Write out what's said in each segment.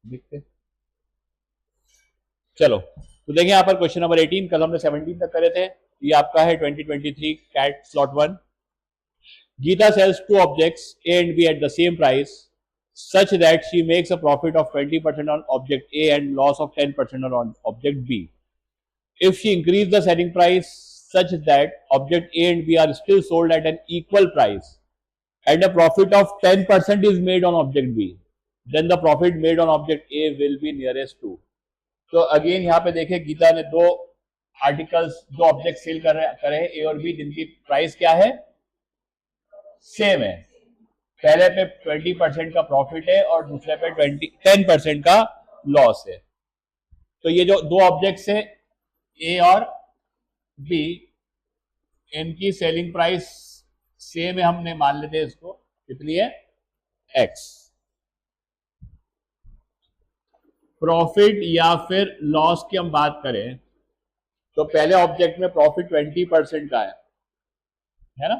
देखते, चलो तो देखिए यहाँ पर क्वेश्चन नंबर 18, कल हमने 17 तक करे थे, ये आपका है 2023 cat slot 1। Geeta sells two objects A and B at the same price such that she makes a profit of 20% on object A and loss of 10% on object B. If she increases the selling price such that object A and B are still sold at an equal price and a profit of 10% is made on object B, then the profit made on object A will be nearest to. तो again यहाँ पे देखें, गीता ने दो articles, दो object cell करे ए और B, जिनकी प्राइस क्या है, सेम है। पहले पे 20% का प्रॉफिट है और दूसरे पे 10% का लॉस है। तो ये जो दो ऑब्जेक्ट्स है ए और बी, इनकी सेलिंग प्राइस सेम है, हमने मान लेते हैं इसको कितनी है, एक्स। प्रॉफिट या फिर लॉस की हम बात करें तो पहले ऑब्जेक्ट में प्रॉफिट 20% का है ना,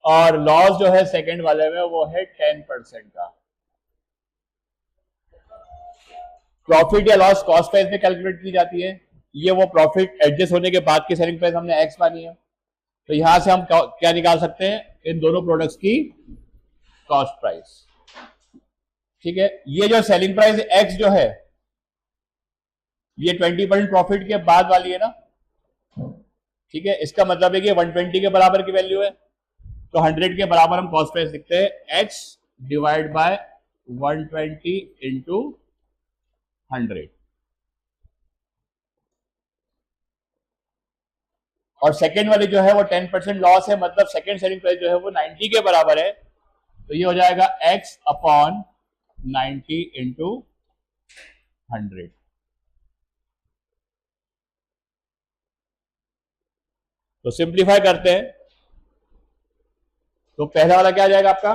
और लॉस जो है सेकंड वाले में वो है 10% का। प्रॉफिट या लॉस कॉस्ट प्राइस में कैलकुलेट की जाती है, ये वो प्रॉफिट एडजस्ट होने के बाद की सेलिंग प्राइस हमने एक्स मानी है। तो यहां से हम क्या निकाल सकते हैं, इन दोनों प्रोडक्ट्स की कॉस्ट प्राइस। ठीक है, ये जो सेलिंग प्राइस एक्स जो है ये 20% प्रॉफिट के बाद वाली है ना। ठीक है, इसका मतलब है कि 120 के बराबर की वैल्यू है, तो 100 के बराबर हम कॉस्ट प्राइस लिखते हैं एक्स डिवाइड बाय 120 इंटू 100। और सेकेंड वाली जो है वो 10% लॉस है, मतलब सेकेंड सेलिंग प्राइस जो है वो 90 के बराबर है, तो ये हो जाएगा x अपॉन 90 इंटू 100। तो सिंप्लीफाई करते हैं, तो पहला वाला क्या आ जाएगा आपका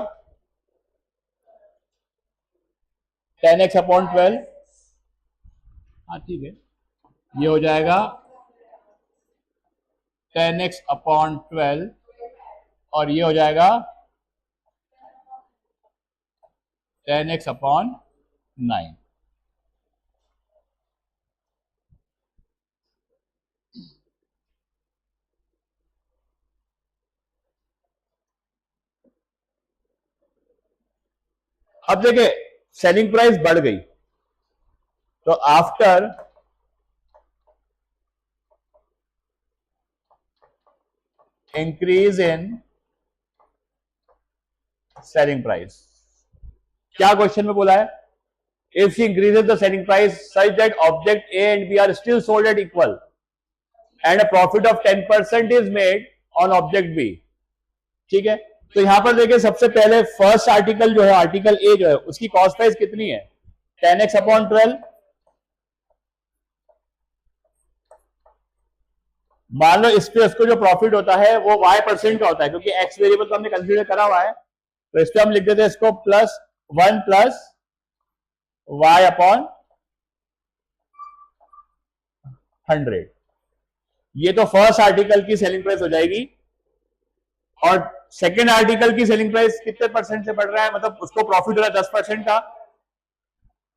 10x अपॉन 12, हाँ ठीक है, ये हो जाएगा 10x अपॉन 12 और ये हो जाएगा 10x अपॉन 9। अब देखिए सेलिंग प्राइस बढ़ गई, तो after increase in selling price, क्या क्वेश्चन में बोला है, if she increases the selling price such that object A and B are still sold at equal and a profit of 10% is made on object B। ठीक है, तो यहां पर देखिए सबसे पहले फर्स्ट आर्टिकल जो है, आर्टिकल ए जो है, उसकी कॉस्ट प्राइस कितनी है 10x अपॉन 12। मान लो इस पे उसको जो प्रॉफिट होता है वो y% का होता है, क्योंकि x वेरिएबल तो हमने कंसीडर करा हुआ है, तो इस पे हम लिख देते हैं इसको प्लस 1 प्लस y अपॉन 100। ये तो फर्स्ट आर्टिकल की सेलिंग प्राइस हो जाएगी, और सेकेंड आर्टिकल की सेलिंग प्राइस कितने परसेंट से बढ़ रहा है, मतलब उसको प्रॉफिट हो रहा है 10% का।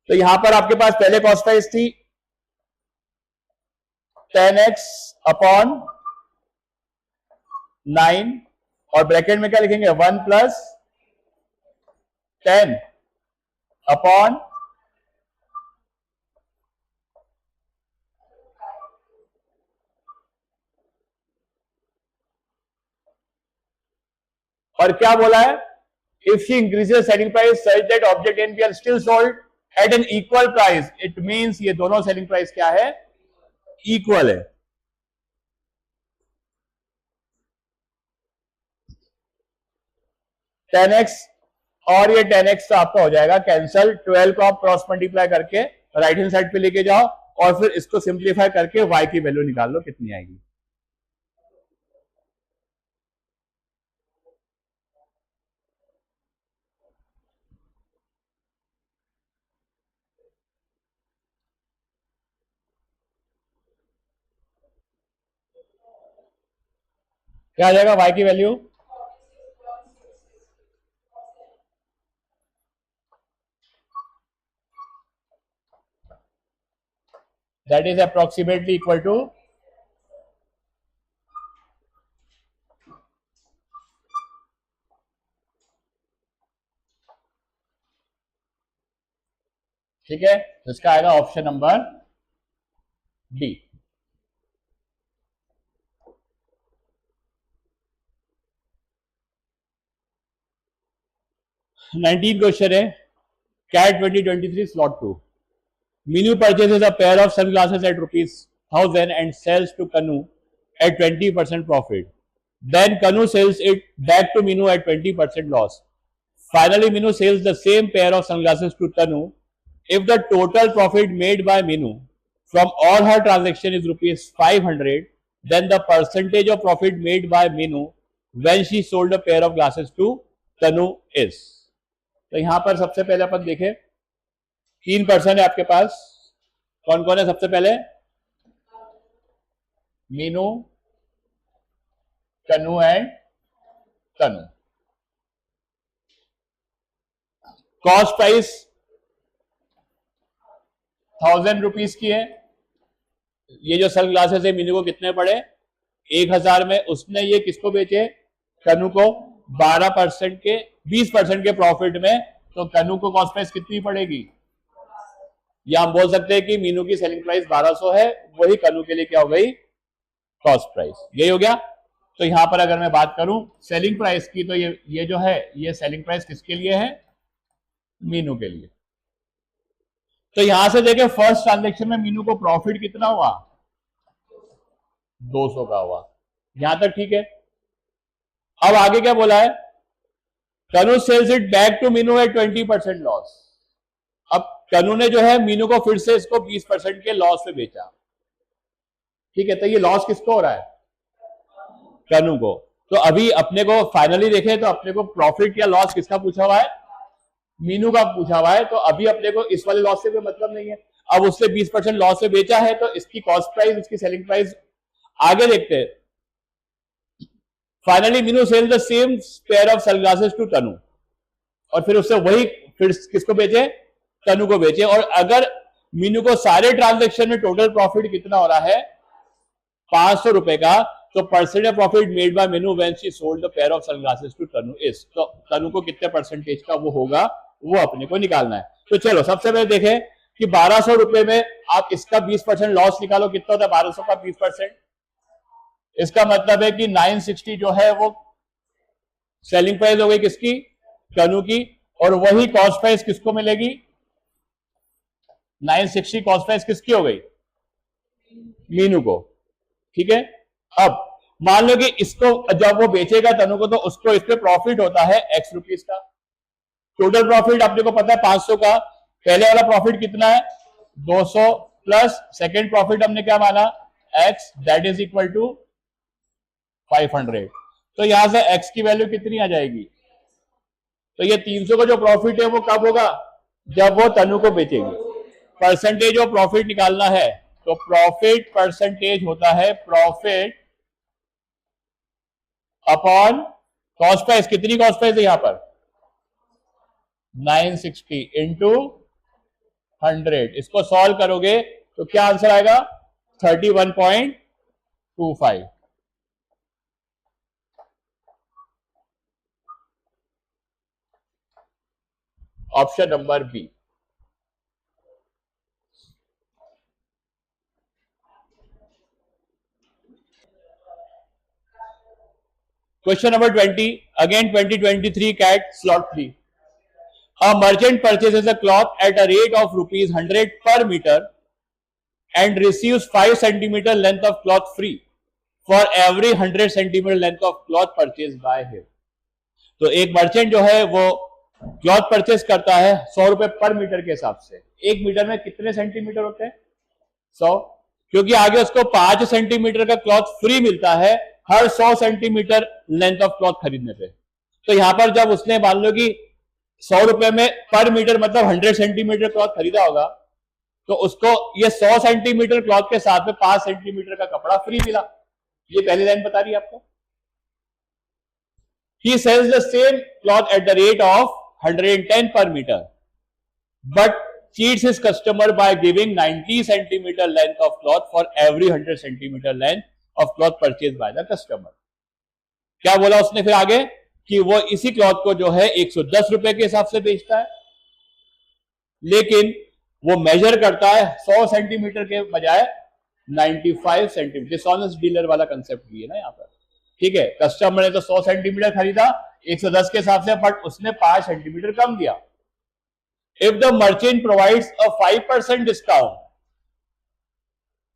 तो यहां पर आपके पास पहले कॉस्ट प्राइस थी 10x अपॉन 9 और ब्रैकेट में क्या लिखेंगे 1 प्लस 10 अपॉन और क्या बोला है, if she increases selling price such that object an B are still sold at an equal price, it means ये दोनों सेलिंग प्राइस क्या है, इक्वल है। टेन एक्स और ये 10x तो आपका हो जाएगा कैंसल, 12 को आप क्रॉस मल्टीप्लाई करके राइट हैंड साइड पे लेके जाओ और फिर इसको सिंप्लीफाई करके y की वैल्यू निकाल लो कितनी आएगी। क्या आ जाएगा y की value? That is approximately equal to ठीक है, तो इसका आएगा option number D. Nineteen question है CAT 2023 slot 2। Minu purchases a pair of sunglasses at ₹1000 and sells to Kanu at 20% profit. Then Kanu sells it back to Minu at 20% loss. Finally, Minu sells the same pair of sunglasses to Tanu. If the total profit made by Minu from all her transaction is ₹500, then the percentage of profit made by Minu when she sold a pair of glasses to Tanu is. तो यहां पर सबसे पहले अपन देखें, 3 person है आपके पास। कौन कौन है? सबसे पहले मीनू, कनु and Tanu. Cost price 1000 rupees की है। ये जो सन ग्लासेस है मीनू को कितने पड़े? 1000 में। उसने ये किसको बेचे? कनु को 12% के 20% के प्रॉफिट में। तो कनु को कॉस्ट प्राइस कितनी पड़ेगी? या हम बोल सकते हैं कि मीनू की सेलिंग प्राइस 1200 है, वही कनु के लिए क्या हो गई? Cost price. यही हो गया। तो यहां पर अगर मैं बात करूं सेलिंग प्राइस की, तो ये जो है ये सेलिंग प्राइस किसके लिए है? मीनू के लिए। तो यहां से देखें फर्स्ट ट्रांजेक्शन में मीनू को प्रॉफिट कितना हुआ? 200 का हुआ। यहां तक ठीक है। अब आगे क्या बोला है? Kanu sells it back to Minu एट 20% लॉस। अब कनु ने जो है मीनू को फिर से इसको 20% के लॉस पे बेचा। ठीक है, तो ये लॉस किसको हो रहा है? कनु को। तो अभी अपने को फाइनली देखें तो अपने को प्रॉफिट या लॉस किसका पूछा हुआ है? मीनू का पूछा हुआ है। तो अभी अपने को इस वाले लॉस से कोई मतलब नहीं है। अब उससे 20% लॉस से बेचा है, तो इसकी कॉस्ट प्राइस, इसकी सेलिंग प्राइस आगे देखते हैं। Finally Meenu sell the same pair of sunglasses to Tanu, और फिर उससे वही फिर किसको बेचे? तनु को बेचे। और अगर मीनू को सारे ट्रांजैक्शन में टोटल प्रॉफिट कितना हो रहा है? 500 रुपए का। तो percentage of profit made by Minu when she sold the pair of sunglasses to Tanu is, तो तनु को कितने परसेंटेज का वो होगा, वो अपने को निकालना है। तो चलो सबसे पहले देखें कि 1200 रुपए में आप इसका 20% लॉस निकालो। कितना होता है 1200 का 20%? इसका मतलब है कि 960 जो है वो सेलिंग प्राइस हो गई किसकी? कनु की। और वही कॉस्ट प्राइस किसको मिलेगी? 960 कॉस्ट प्राइस किसकी हो गई? मीनू को। ठीक है। अब मान लो कि इसको जब वो बेचेगा तनु को, तो उसको इस पे प्रॉफिट होता है x रुपीज का। टोटल प्रॉफिट आपने को पता है 500 का। पहले वाला प्रॉफिट कितना है? 200 प्लस सेकेंड प्रॉफिट हमने क्या माना? x, that is equal to 500। तो यहां से x की वैल्यू कितनी आ जाएगी? तो ये 300 का जो प्रॉफिट है वो कब होगा? जब वो तनु को बेचेगी। परसेंटेज ऑफ प्रॉफिट निकालना है, तो प्रॉफिट परसेंटेज होता है प्रॉफिट अपॉन कॉस्ट प्राइस। कितनी कॉस्ट प्राइस है यहां पर? 960 इंटू 100। इसको सॉल्व करोगे तो क्या आंसर आएगा? 31.25। Option number B. Question number 20, again 2023 CAT slot 3. A merchant purchases a cloth at a rate of ₹100 per meter and receives 5 centimeter length of cloth free for every 100 centimeter length of cloth purchased by him. तो एक merchant जो है वो cloth purchase करता है 100 रुपए पर metre के हिसाब से। 1 मीटर में कितने सेंटीमीटर होते हैं? 100। क्योंकि आगे उसको 5 सेंटीमीटर का क्लॉथ फ्री मिलता है हर 100 सेंटीमीटर लेंथ ऑफ क्लॉथ खरीदने पे। तो यहां पर जब उसने मान लो कि 100 रुपए में पर मीटर मतलब 100 सेंटीमीटर क्लॉथ खरीदा होगा, तो उसको ये 100 सेंटीमीटर क्लॉथ के साथ में 5 सेंटीमीटर का कपड़ा फ्री मिला। ये पहली लाइन बता रही है आपको। he sells the same cloth at the rate of 110 per meter, but cheats his customer by giving 90 centimeter length of cloth for every 100 centimeter length of cloth purchased by the customer. क्या बोला उसने फिर आगे कि वो इसी cloth को जो है 110 रुपए के हिसाब से बेचता है, लेकिन वो मेजर करता है 100 सेंटीमीटर के बजाय 95 सेंटीमीटर। डिसऑनेस्ट डीलर वाला कंसेप्ट भी है ना यहाँ पर, ठीक है। कस्टमर ने तो 100 सेंटीमीटर खरीदा 110 के हिसाब से, बट उसने 5 सेंटीमीटर कम दिया। If the merchant provides a 5% discount,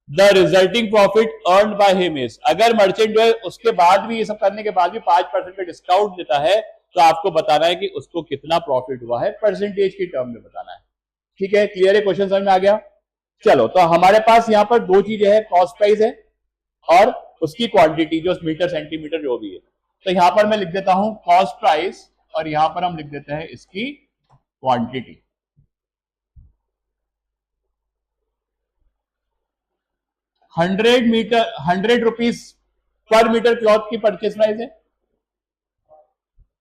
the resulting profit earned by him is, अगर मर्चेंट जो है उसके बाद भी, ये सब करने के बाद भी 5% का डिस्काउंट देता है, तो आपको बताना है कि उसको कितना प्रॉफिट हुआ है, परसेंटेज की टर्म में बताना है। ठीक है, क्लियर है, क्वेश्चन समझ में आ गया। चलो, तो हमारे पास यहां पर दो चीजें हैं, कॉस्ट प्राइस है और उसकी क्वांटिटी जो मीटर सेंटीमीटर जो भी है। तो यहां पर मैं लिख देता हूं कॉस्ट प्राइस और यहां पर हम लिख देते हैं इसकी quantity. 100 rupees per metre cloth की परचेस प्राइस है,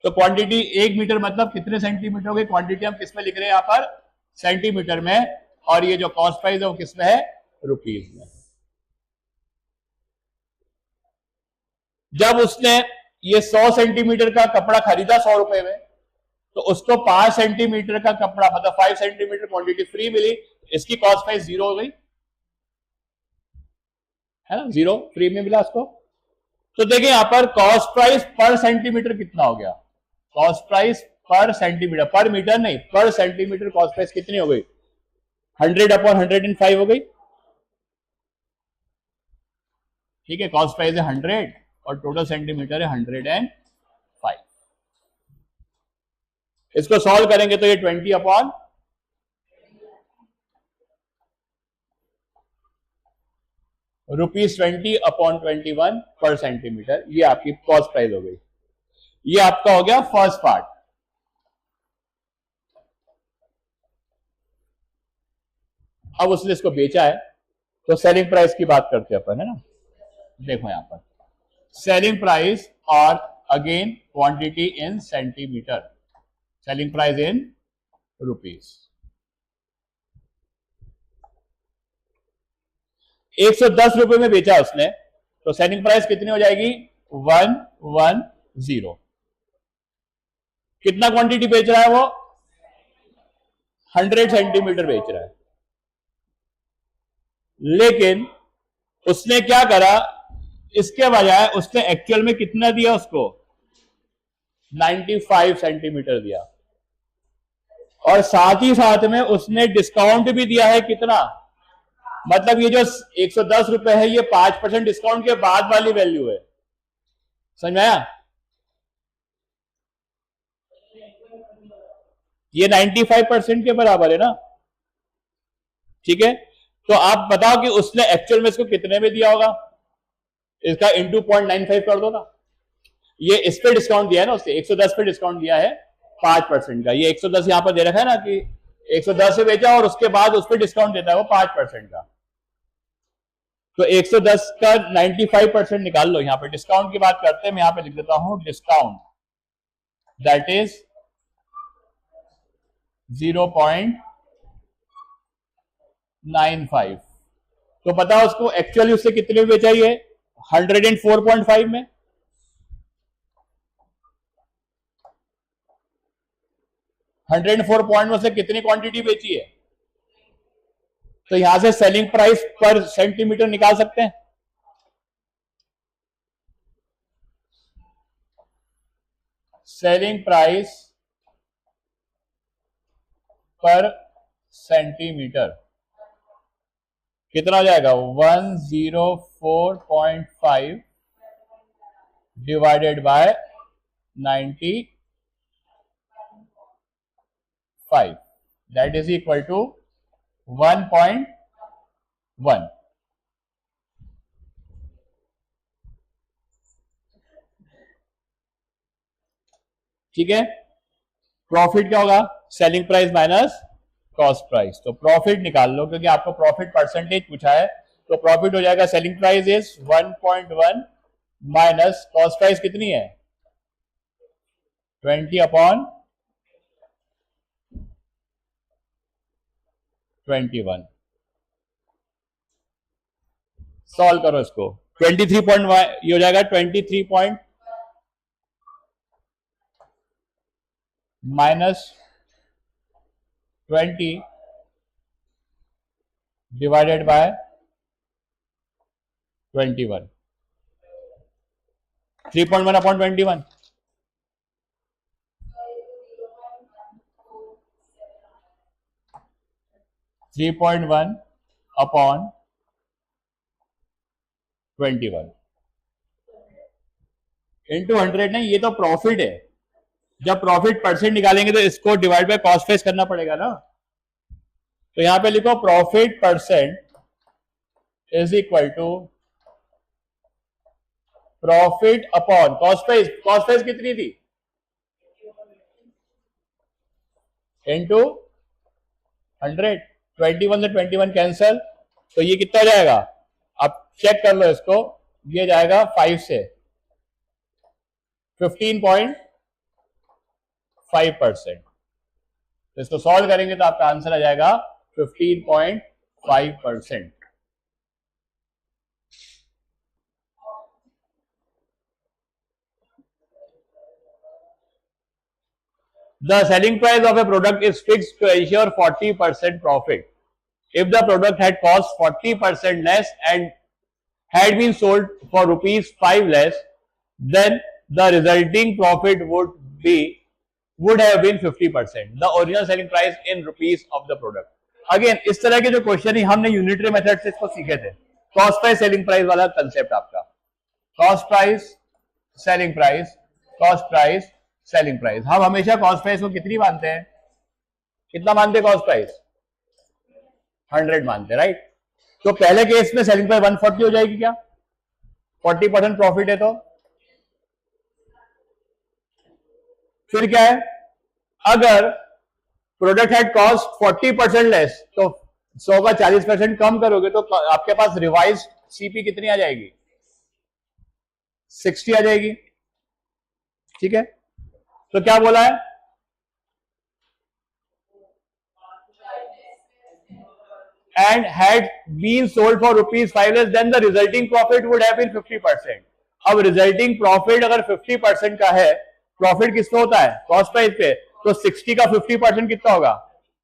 तो क्वांटिटी 1 मीटर मतलब कितने सेंटीमीटर हो गए, क्वांटिटी हम किसमें लिख रहे हैं यहां पर, सेंटीमीटर में, और ये जो कॉस्ट प्राइस है वो किसमें है, रुपीज में। जब उसने ये 100 सेंटीमीटर का कपड़ा खरीदा 100 रुपए में, तो उसको 5 सेंटीमीटर का कपड़ा मतलब 5 सेंटीमीटर क्वांटिटी फ्री मिली, इसकी कॉस्ट प्राइस 0 हो गई, है ना, 0 फ्री में मिला उसको। तो देखिए यहां पर कॉस्ट प्राइस पर सेंटीमीटर कितना हो गया, कॉस्ट प्राइस पर सेंटीमीटर, पर मीटर नहीं, पर सेंटीमीटर कॉस्ट प्राइस कितनी हो गई, 100/105 हो गई। ठीक है, कॉस्ट प्राइस है 100 और टोटल सेंटीमीटर है 105। इसको सॉल्व करेंगे तो ये 20/21 पर सेंटीमीटर, ये आपकी कॉस्ट प्राइस हो गई। ये आपका हो गया फर्स्ट पार्ट। अब उसने इसको बेचा है, तो सेलिंग प्राइस की बात करते हैं अपन, है ना। देखो यहां पर सेलिंग प्राइस और again quantity in centimetre, selling price in rupees. 110 रुपए में बेचा उसने, तो सेलिंग प्राइस कितनी हो जाएगी, 110। कितना क्वांटिटी बेच रहा है वो, 100 सेंटीमीटर बेच रहा है, लेकिन उसने क्या करा, इसके बजाय उसने एक्चुअल में कितना दिया उसको, 95 सेंटीमीटर दिया, और साथ ही साथ में उसने डिस्काउंट भी दिया है कितना, मतलब ये जो 110 रुपए है ये 5% डिस्काउंट के बाद वाली वैल्यू है, समझ में आया। ये 95% के बराबर है ना, ठीक है। तो आप बताओ कि उसने एक्चुअल में इसको कितने में दिया होगा, इसका इंटू 0.95 कर दो ना। ये इस पे डिस्काउंट दिया है ना उससे, 110 पे डिस्काउंट दिया है 5% का, ये 110 यहां पर दे रखा है ना कि 110 से बेचा और उसके बाद उस पर डिस्काउंट देता है वो 5% का, तो 110 का 95% निकाल लो। यहां पर डिस्काउंट की बात करते हैं, मैं यहां पे लिख देता हूं डिस्काउंट, दैट इज 0.95। तो पता उसको एक्चुअली उससे कितने में बेचा, ये 104.5 में, .104 में से कितनी क्वांटिटी बेची है, तो यहां से सेलिंग प्राइस पर सेंटीमीटर निकाल सकते हैं। सेलिंग प्राइस पर सेंटीमीटर कितना हो जाएगा, 104.5 divided by 95, that is equal to 1.1। ठीक है, प्रॉफिट क्या होगा, selling price minus cost price. तो प्रॉफिट निकाल लो, क्योंकि आपको प्रॉफिट परसेंटेज पूछा है, तो प्रॉफिट हो जाएगा selling price is 1.1 minus cost price कितनी है 20/21। सॉल्व करो इसको। 23 पॉइंट ये हो जाएगा 23 पॉइंट -20 डिवाइडेड बाय 21। 3.1/21। (3.1/21) इंटू 100 नहीं, ये तो प्रॉफिट है। जब प्रॉफिट परसेंट निकालेंगे तो इसको डिवाइड बाय कॉस्ट फेस करना पड़ेगा ना। तो यहां पे लिखो profit percent is equal to profit upon cost price. Cost price कितनी थी? इंटू 100। 21 से 21 कैंसल, तो ये कितना जाएगा? अब चेक कर लो इसको, ये जाएगा 5 से 15.5%। तो इसको सॉल्व करेंगे तो आपका आंसर आ जाएगा 15.5%। The selling price of a product is fixed to ensure 40% profit. If the product had cost 40% less and had been sold for rupees 5 less, then the resulting profit would have been 50%. The original selling price in rupees of the product. Again, इस तरह के जो question ही हमने unitary method से इसको सीखे थे। Cost price selling price वाला कंसेप्ट आपका, cost price selling price, cost price selling price. हम हमेशा कॉस्ट प्राइस को कितनी मानते हैं? कितना मानते हैं कॉस्ट प्राइस? 100 मानते हैं, राइट। तो पहले केस में सेलिंग प्राइस 140 हो जाएगी क्या? 40% प्रॉफिट है तो फिर क्या है? अगर प्रोडक्ट हैड कॉस्ट 40% लेस, तो 100 का 40% कम करोगे तो आपके पास रिवाइज सीपी कितनी आ जाएगी? 60 आ जाएगी। ठीक है, तो क्या बोला है? And had been sold for rupees 5 less, then the resulting profit would have been 50%. अब रिजल्टिंग प्रॉफिट अगर 50% का है, प्रॉफिट किस पे होता है? कॉस्ट प्राइस पे। तो 60 का 50% कितना होगा?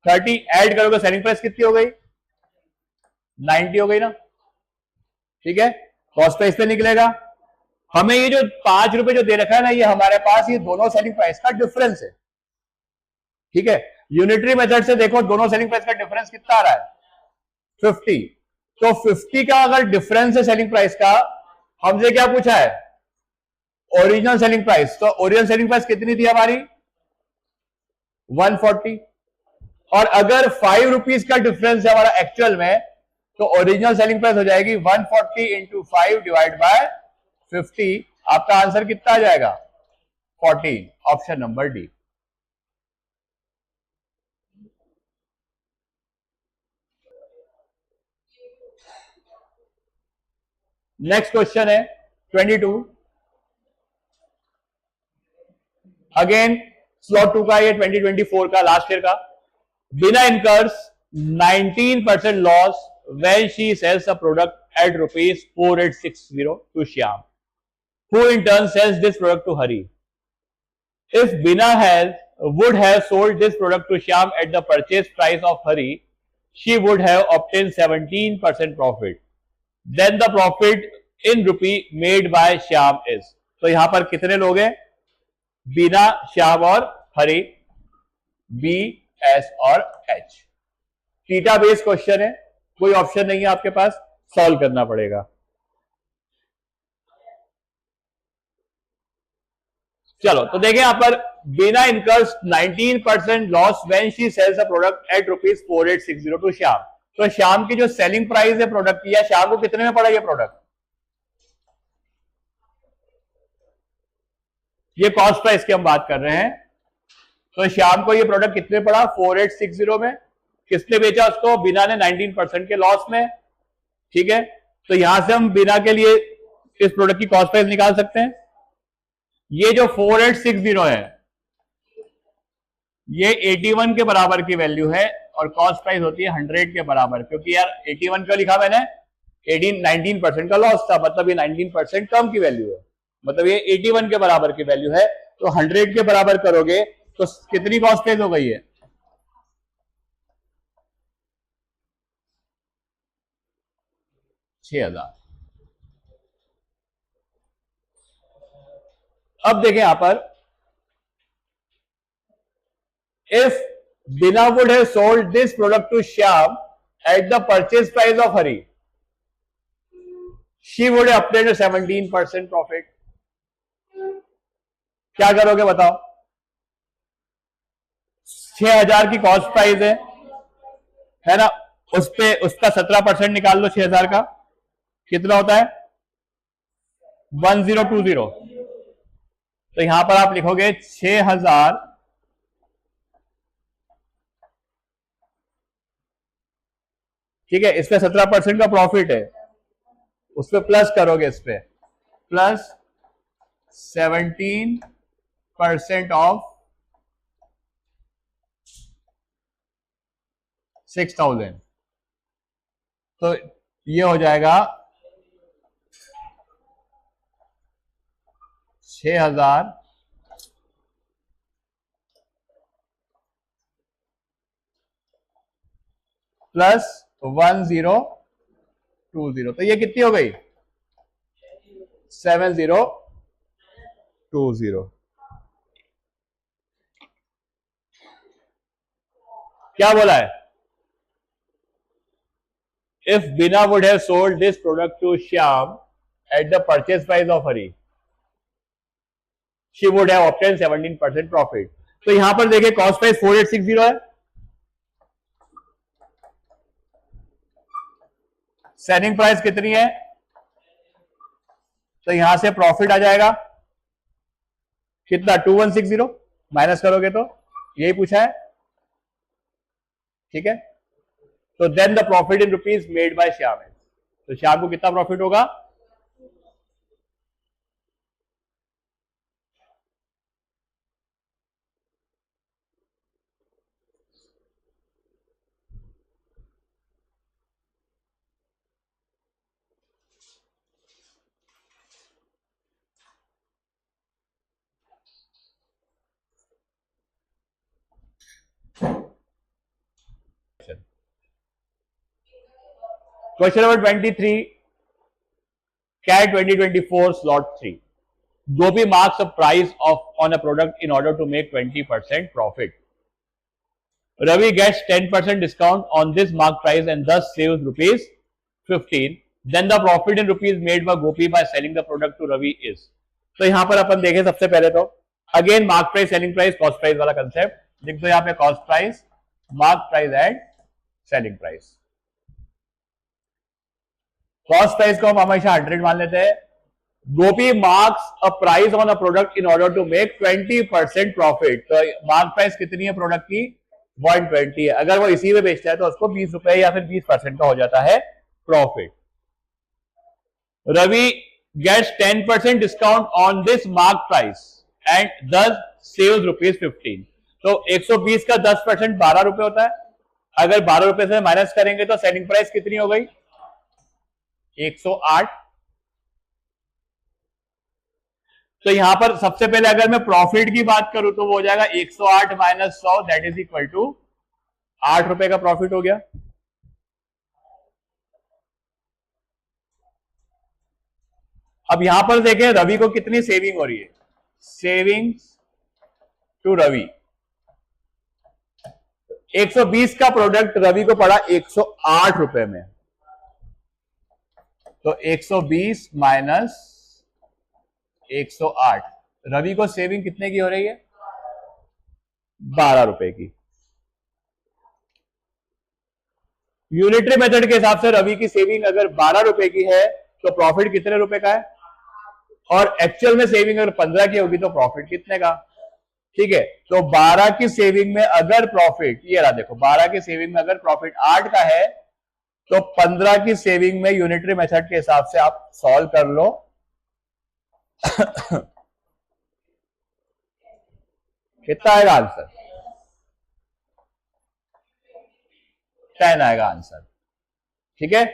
30। ऐड करोगे सेलिंग प्राइस कितनी हो गई? 90 हो गई ना। ठीक है, कॉस्ट प्राइस पे निकलेगा। हमें ये जो 5 रुपए जो दे रखा है ना, ये हमारे पास ये दोनों सेलिंग प्राइस का डिफरेंस है। ठीक है, यूनिटरी मेथड से देखो दोनों सेलिंग प्राइस का डिफरेंस कितना आ रहा है? 50। तो 50 का अगर डिफरेंस है सेलिंग प्राइस का, हमसे क्या पूछा है? Original selling price. तो ओरिजिनल सेलिंग प्राइस कितनी थी हमारी? 140। और अगर 5 रुपीज का डिफरेंस है हमारा एक्चुअल में, तो ओरिजिनल सेलिंग प्राइस हो जाएगी 140 इंटू 5 डिवाइड बाय 50। आपका आंसर कितना आ जाएगा? 14। Option number D. Next question है 22। अगेन स्लॉट 2 का, ये 2024 का, लास्ट ईयर का। बिना incurs 19% loss when she sells a product at rupees 4860 to Shyam, who in turn sells this product to Hari. If Bina would have sold this product to Shyam at the purchase price of Hari, she would have obtained 17% profit. Then the profit in rupee made by Shyam is. तो यहां पर कितने लोग हैं? बीना, श्याम और Hari. B, S और H. Theta based question है, कोई ऑप्शन नहीं है आपके पास, सॉल्व करना पड़ेगा। चलो तो देखें यहां पर, Beena incurs 19% loss when she sells a product at rupees 4860 to Shyam. तो श्याम की जो सेलिंग प्राइस है प्रोडक्ट की, या श्याम को कितने में पड़ा ये प्रोडक्ट? ये कॉस्ट प्राइस की हम बात कर रहे हैं। तो श्याम को ये प्रोडक्ट कितने पड़ा? 4860 में। किसने बेचा उसको? बिना ने 19% के लॉस में। ठीक है, तो यहां से हम बिना के लिए इस प्रोडक्ट की कॉस्ट प्राइस निकाल सकते हैं। ये जो 4860 है, ये 81 के बराबर की वैल्यू है और कॉस्ट प्राइस होती है 100 के बराबर, क्योंकि यार 81 क्यों लिखा मैंने, 19% का लॉस था, मतलब ये 19% कम की वैल्यू है, मतलब ये 81 के बराबर की वैल्यू है। तो 100 के बराबर करोगे तो कितनी कॉस्ट प्राइस हो गई है, 6000। अब देखें यहां पर, if Bina would have sold this product to Shyam at the purchase price of Hari, she would have obtained a 17% profit. क्या करोगे बताओ, 6000 की कॉस्ट प्राइस है ना, उस पे उसका 17% निकाल लो 6000 का, कितना होता है 1020। तो यहां पर आप लिखोगे 6000 ठीक है, इस पे 17% का प्रॉफिट है, उस पे प्लस करोगे, इस पे प्लस 17% ऑफ 6000, तो ये हो जाएगा 6000 प्लस 1020, तो ये कितनी हो गई 7020। क्या बोला है, if Bina would have sold this product to Shyam at the purchase price of Hari, she would have obtained 17% profit। तो यहां पर देखिए कॉस्ट प्राइस 4860 है, सेलिंग प्राइस कितनी है, तो यहां से प्रॉफिट आ जाएगा कितना 2160, माइनस करोगे तो यही पूछा है, ठीक है। तो then the profit in rupees made by Shyam, तो श्याम को कितना प्रॉफिट होगा, question number 23, CAT 2024 slot 3, Gopi marks a price on a product in order to make 20% profit. Ravi gets 10% discount on this marked price and thus saves rupees 15. Then the profit in rupees made by Gopi by selling the product to Ravi is. तो यहां पर अपन देखें सबसे पहले तो again mark price, selling price, cost price वाला concept लिख दो, यहां पे cost price, mark price and selling price. Cost price को हम हमेशा 100 मान लेते हैं। Gopi marks a price on a product in order to make 20% profit, तो मार्क प्राइस कितनी है प्रोडक्ट की 120 है, अगर वो इसी में बेचता है तो उसको 20 रुपए या फिर 20% का हो जाता है profit. Ravi gets 10% discount on this mark price and thus saves rupees 15, तो 120 का 10% 12 रुपए होता है, अगर 12 रुपए से माइनस करेंगे तो सेलिंग प्राइस कितनी हो गई 108। तो यहां पर सबसे पहले अगर मैं प्रॉफिट की बात करूं तो वो हो जाएगा 108 minus 100 that is equal to 8 रुपए का प्रॉफिट हो गया। अब यहां पर देखें रवि को कितनी सेविंग हो रही है, सेविंग्स टू रवि 120 का प्रोडक्ट रवि को पड़ा 108 रुपए में, तो 120 माइनस 108, रवि को सेविंग कितने की हो रही है 12 रुपए की। यूनिटरी मेथड के हिसाब से रवि की सेविंग अगर 12 रुपए की है तो प्रॉफिट कितने रुपए का है, और एक्चुअल में सेविंग अगर 15 की होगी तो प्रॉफिट कितने का, ठीक है। तो 12 की सेविंग में अगर प्रॉफिट, ये रहा देखो 12 की सेविंग में अगर प्रॉफिट 8 का है तो 15 की सेविंग में यूनिटरी मेथड के हिसाब से आप सॉल्व कर लो कितना आएगा आंसर, 10 आएगा आंसर। ठीक है,